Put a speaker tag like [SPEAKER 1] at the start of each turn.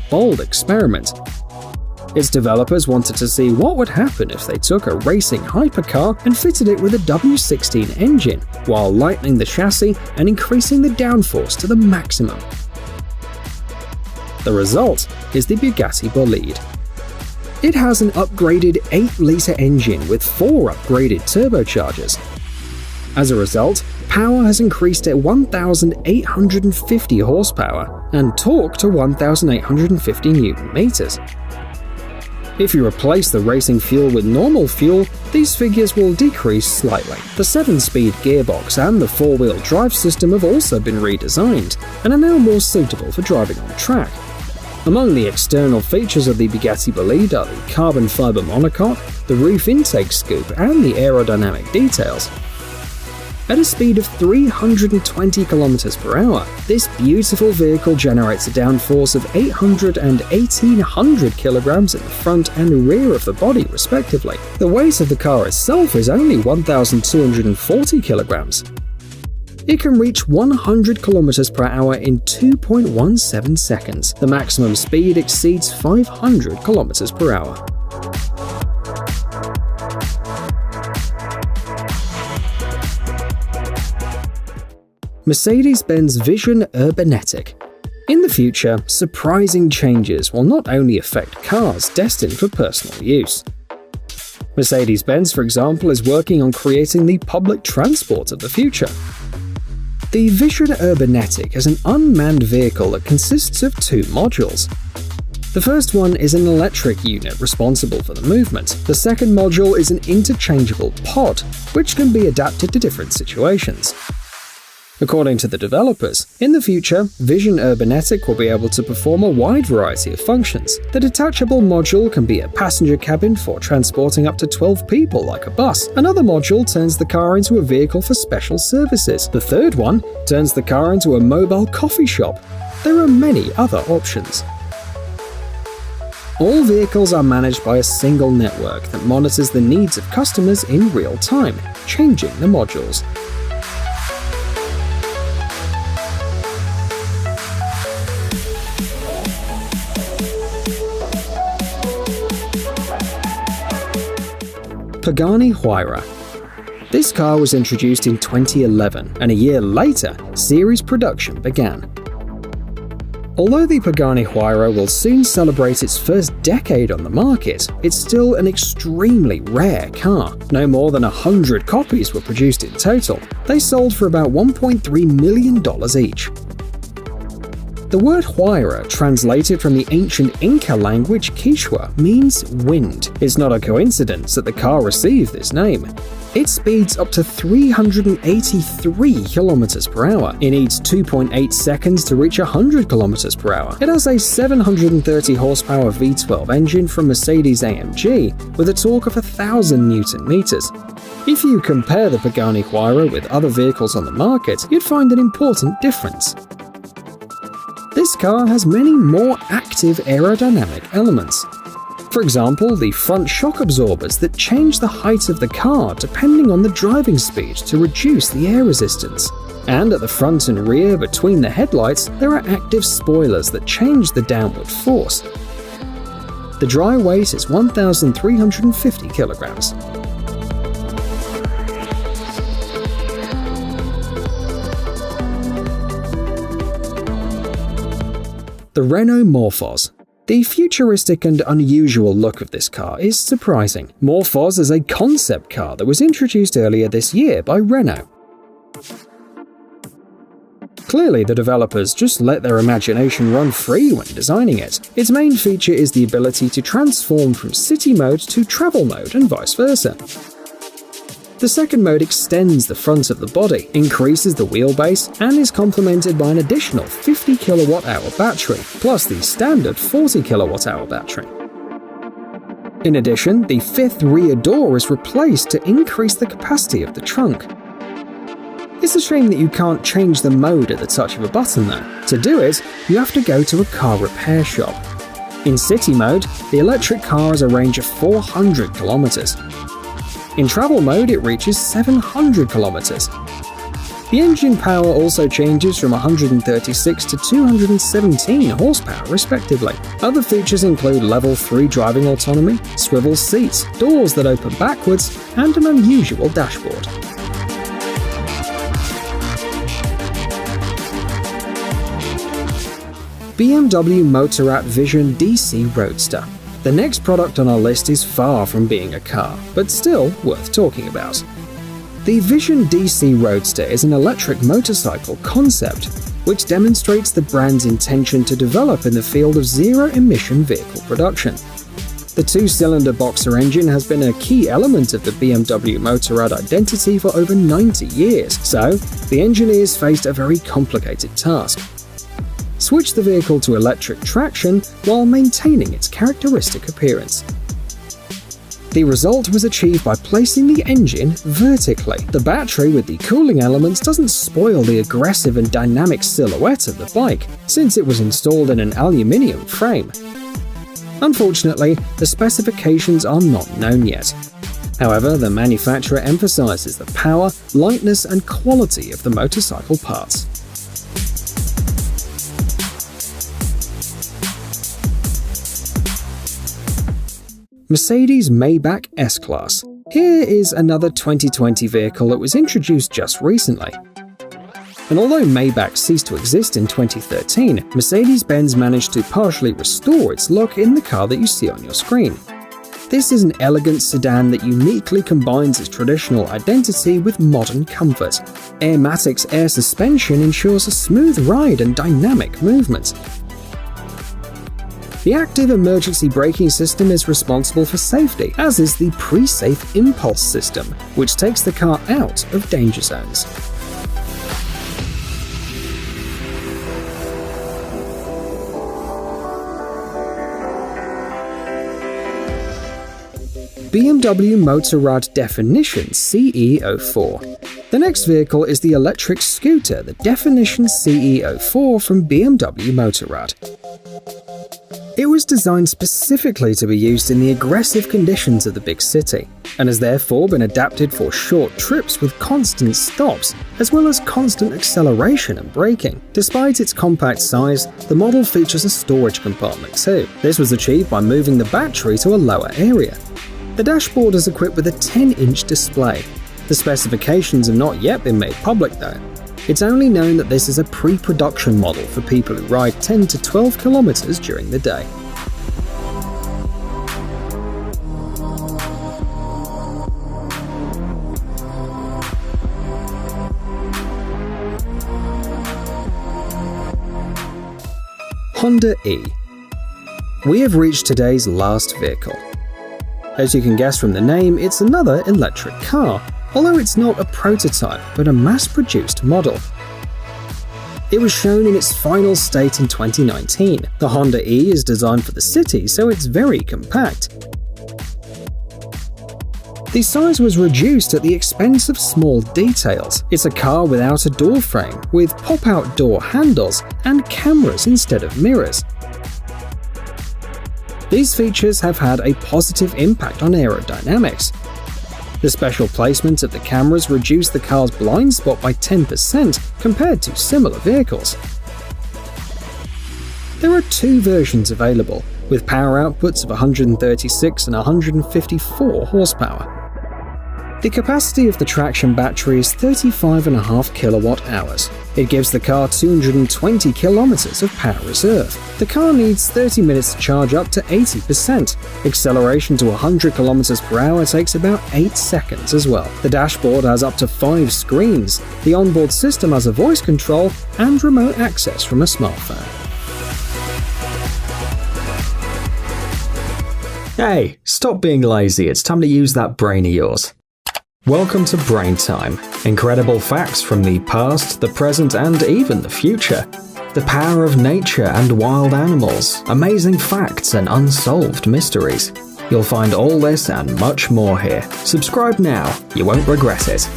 [SPEAKER 1] bold experiment. Its developers wanted to see what would happen if they took a racing hypercar and fitted it with a W16 engine, while lightening the chassis and increasing the downforce to the maximum. The result is the Bugatti Bolide. It has an upgraded 8-litre engine with 4 upgraded turbochargers. As a result, power has increased to 1,850 horsepower and torque to 1,850 Nm. If you replace the racing fuel with normal fuel, these figures will decrease slightly. The 7-speed gearbox and the 4-wheel drive system have also been redesigned and are now more suitable for driving on track. Among the external features of the Bugatti Bolide are the carbon fiber monocoque, the roof intake scoop, and the aerodynamic details. At a speed of 320 km/h, this beautiful vehicle generates a downforce of 800 and 1800 kg in the front and rear of the body respectively. The weight of the car itself is only 1240 kg. It can reach 100 km/h in 2.17 seconds. The maximum speed exceeds 500 km/h. Mercedes-Benz Vision Urbanetic. In the future, surprising changes will not only affect cars destined for personal use. Mercedes-Benz, for example, is working on creating the public transport of the future. The Vision Urbanetic is an unmanned vehicle that consists of 2 modules. The first one is an electric unit responsible for the movement. The second module is an interchangeable pod, which can be adapted to different situations. According to the developers, in the future, Vision Urbanetic will be able to perform a wide variety of functions. The detachable module can be a passenger cabin for transporting up to 12 people like a bus. Another module turns the car into a vehicle for special services. The third one turns the car into a mobile coffee shop. There are many other options. All vehicles are managed by a single network that monitors the needs of customers in real time, changing the modules. Pagani Huayra. This car was introduced in 2011, and a year later, series production began. Although the Pagani Huayra will soon celebrate its first decade on the market, it's still an extremely rare car. No more than 100 copies were produced in total. They sold for about $1.3 million each. The word Huayra, translated from the ancient Inca language Quichua, means wind. It's not a coincidence that the car received this name. It speeds up to 383 km/h. It needs 2.8 seconds to reach 100 km/h. It has a 730 horsepower V12 engine from Mercedes-AMG with a torque of 1,000 Nm. If you compare the Pagani Huayra with other vehicles on the market, you'd find an important difference. This car has many more active aerodynamic elements. For example, the front shock absorbers that change the height of the car depending on the driving speed to reduce the air resistance. And at the front and rear between the headlights, there are active spoilers that change the downward force. The dry weight is 1,350 kilograms. The Renault Morphos. The futuristic and unusual look of this car is surprising. Morphos is a concept car that was introduced earlier this year by Renault. Clearly, the developers just let their imagination run free when designing it. Its main feature is the ability to transform from city mode to travel mode and vice versa. The second mode extends the front of the body, increases the wheelbase, and is complemented by an additional 50 kWh battery, plus the standard 40 kWh battery. In addition, the fifth rear door is replaced to increase the capacity of the trunk. It's a shame that you can't change the mode at the touch of a button though. To do it, you have to go to a car repair shop. In city mode, the electric car has a range of 400 kilometers. In travel mode, it reaches 700 kilometers. The engine power also changes from 136 to 217 horsepower respectively. Other features include level 3 driving autonomy, swivel seats, doors that open backwards, and an unusual dashboard. BMW Motorrad Vision DC Roadster. The next product on our list is far from being a car, but still worth talking about. The Vision DC Roadster is an electric motorcycle concept which demonstrates the brand's intention to develop in the field of zero-emission vehicle production. The two-cylinder boxer engine has been a key element of the BMW Motorrad identity for over 90 years, so the engineers faced a very complicated task. Switch the vehicle to electric traction while maintaining its characteristic appearance. The result was achieved by placing the engine vertically. The battery with the cooling elements doesn't spoil the aggressive and dynamic silhouette of the bike, since it was installed in an aluminium frame. Unfortunately, the specifications are not known yet. However, the manufacturer emphasizes the power, lightness, and quality of the motorcycle parts. Mercedes Maybach S-Class. Here is another 2020 vehicle that was introduced just recently. And although Maybach ceased to exist in 2013, Mercedes-Benz managed to partially restore its look in the car that you see on your screen. This is an elegant sedan that uniquely combines its traditional identity with modern comfort. Airmatics air suspension ensures a smooth ride and dynamic movement. The active emergency braking system is responsible for safety, as is the pre-safe impulse system, which takes the car out of danger zones. BMW Motorrad Definition CE04. The next vehicle is the electric scooter, the Definition CE04 from BMW Motorrad. It was designed specifically to be used in the aggressive conditions of the big city, and has therefore been adapted for short trips with constant stops, as well as constant acceleration and braking. Despite its compact size, the model features a storage compartment too. This was achieved by moving the battery to a lower area. The dashboard is equipped with a 10-inch display. The specifications have not yet been made public though. It's only known that this is a pre-production model for people who ride 10 to 12 kilometers during the day. Honda E. We have reached today's last vehicle. As you can guess from the name, it's another electric car, although it's not a prototype but a mass-produced model. It was shown in its final state in 2019. The Honda E is designed for the city, so it's very compact. The size was reduced at the expense of small details. It's a car without a door frame, with pop-out door handles and cameras instead of mirrors. These features have had a positive impact on aerodynamics. The special placement of the cameras reduced the car's blind spot by 10% compared to similar vehicles. There are two versions available, with power outputs of 136 and 154 horsepower. The capacity of the traction battery is 35.5 kilowatt hours. It gives the car 220 kilometers of power reserve. The car needs 30 minutes to charge up to 80%. Acceleration to 100 kilometers per hour takes about 8 seconds as well. The dashboard has up to 5 screens. The onboard system has a voice control and remote access from a smartphone. Hey, stop being lazy. It's time to use that brain of yours. Welcome to Brain Time. Incredible facts from the past, the present, and even the future. The power of nature and wild animals, amazing facts and unsolved mysteries. You'll find all this and much more here. Subscribe now, you won't regret it.